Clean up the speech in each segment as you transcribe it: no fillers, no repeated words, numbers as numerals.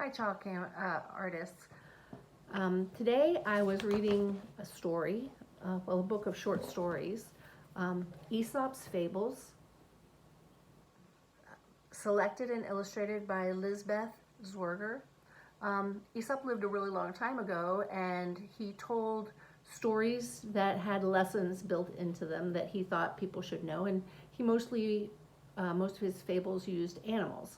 Hi, chalk artists. Today I was reading a story, a book of short stories, Aesop's Fables, selected and illustrated by Lizbeth Zwerger. Aesop lived a really long time ago, and he told stories that had lessons built into them that he thought people should know, and he most of his fables used animals.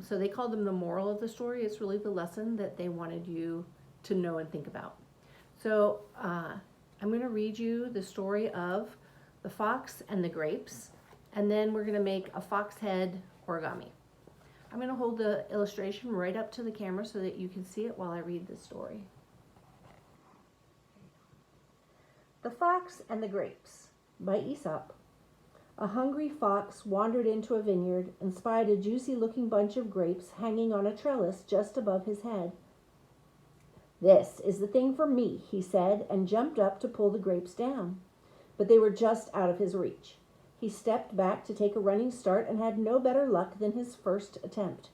So they called them the moral of the story. It's really the lesson that they wanted you to know and think about. So I'm going to read you the story of the fox and the grapes, and then we're going to make a fox head origami. I'm going to hold the illustration right up to the camera so that you can see it while I read the story. The Fox and the Grapes by Aesop. A hungry fox wandered into a vineyard and spied a juicy-looking bunch of grapes hanging on a trellis just above his head. "This is the thing for me," he said, and jumped up to pull the grapes down. But they were just out of his reach. He stepped back to take a running start and had no better luck than his first attempt.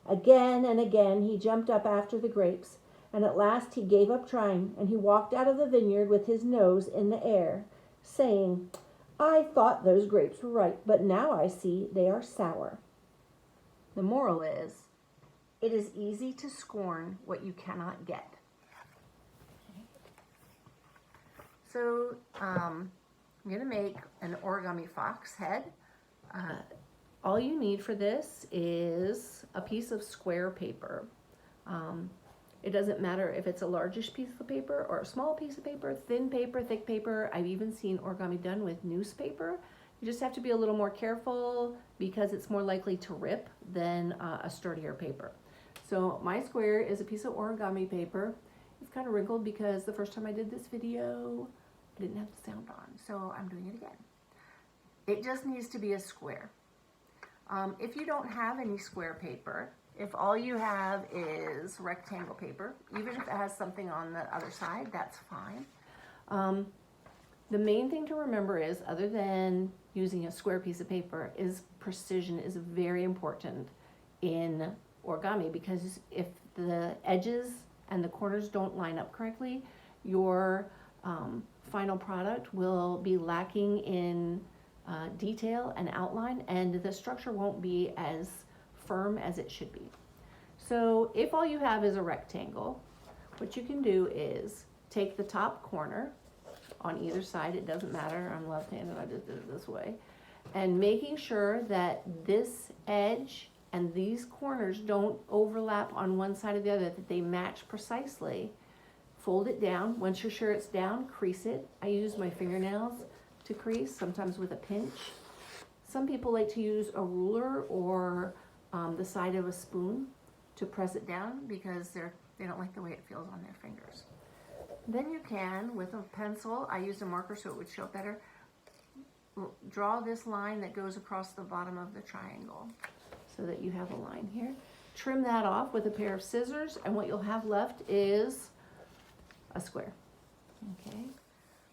Again and again he jumped up after the grapes, and at last he gave up trying, and he walked out of the vineyard with his nose in the air, saying, "I thought those grapes were ripe, but now I see they are sour." The moral is, it is easy to scorn what you cannot get. So I'm going to make an origami fox head. All you need for this is a piece of square paper. It doesn't matter if it's a largish piece of paper or a small piece of paper, thin paper, thick paper. I've even seen origami done with newspaper. You just have to be a little more careful because it's more likely to rip than a sturdier paper. So my square is a piece of origami paper. It's kind of wrinkled because the first time I did this video, I didn't have the sound on, so I'm doing it again. It just needs to be a square. If you don't have any square paper, if all you have is rectangle paper, even if it has something on the other side, that's fine. The main thing to remember is, other than using a square piece of paper, is precision is very important in origami, because if the edges and the corners don't line up correctly, your final product will be lacking in detail and outline, and the structure won't be as firm as it should be. So if all you have is a rectangle, what you can do is take the top corner on either side, it doesn't matter, I'm left-handed, I just did it this way, and making sure that this edge and these corners don't overlap on one side or the other, that they match precisely. Fold it down. Once you're sure it's down, crease it. I use my fingernails to crease, sometimes with a pinch. Some people like to use a ruler or the side of a spoon to press it down because they don't like the way it feels on their fingers. Then you can, with a pencil, I used a marker so it would show better, draw this line that goes across the bottom of the triangle so that you have a line here. Trim that off with a pair of scissors, and what you'll have left is a square. Okay,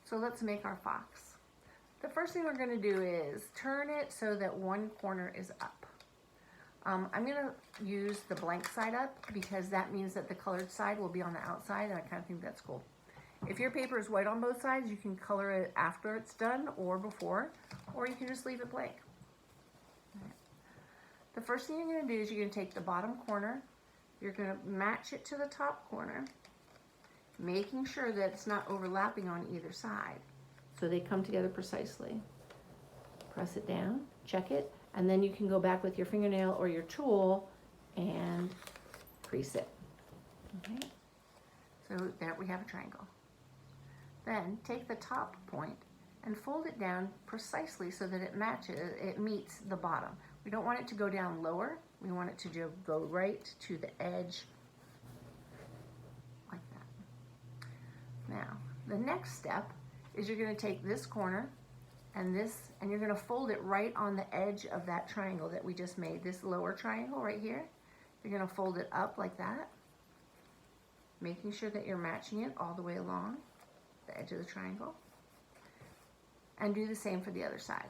so let's make our fox. The first thing we're going to do is turn it so that one corner is up. I'm going to use the blank side up because that means that the colored side will be on the outside, and I kind of think that's cool. If your paper is white on both sides, you can color it after it's done or before, or you can just leave it blank. Right. The first thing you're going to do is you're going to take the bottom corner, you're going to match it to the top corner, making sure that it's not overlapping on either side, so they come together precisely. Press it down, check it, and then you can go back with your fingernail or your tool and crease it. Okay, so there we have a triangle. Then take the top point and fold it down precisely so that it meets the bottom. We don't want it to go down lower, we want it to go right to the edge like that. Now, the next step is you're going to take this corner and you're going to fold it right on the edge of that triangle that we just made, this lower triangle right here. You're going to fold it up like that, making sure that you're matching it all the way along the edge of the triangle, and do the same for the other side.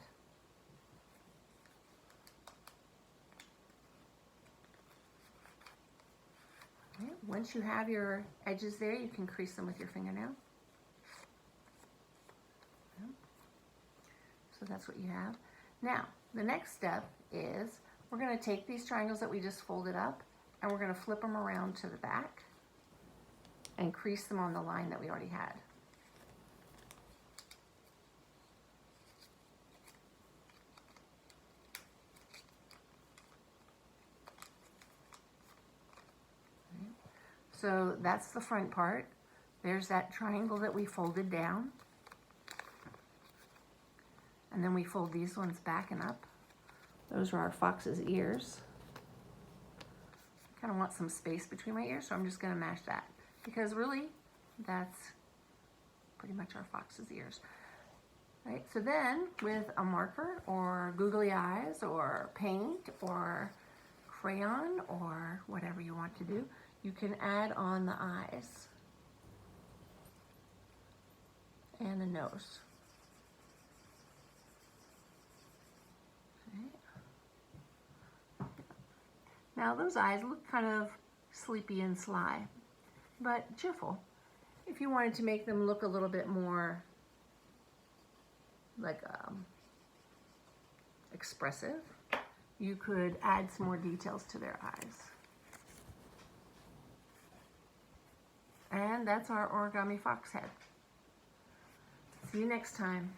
once you have your edges there, you can crease them with your fingernail. So that's what you have. Now, the next step is we're going to take these triangles that we just folded up and we're going to flip them around to the back and crease them on the line that we already had. So that's the front part. There's that triangle that we folded down. And then we fold these ones back and up. Those are our fox's ears. I kind of want some space between my ears, so I'm just going to mash that. Because really, that's pretty much our fox's ears. Right, so then with a marker or googly eyes or paint or crayon or whatever you want to do, you can add on the eyes and the nose. Okay. Now those eyes look kind of sleepy and sly, but cheerful. If you wanted to make them look a little bit more like expressive, you could add some more details to their eyes. And that's our origami fox head. See you next time.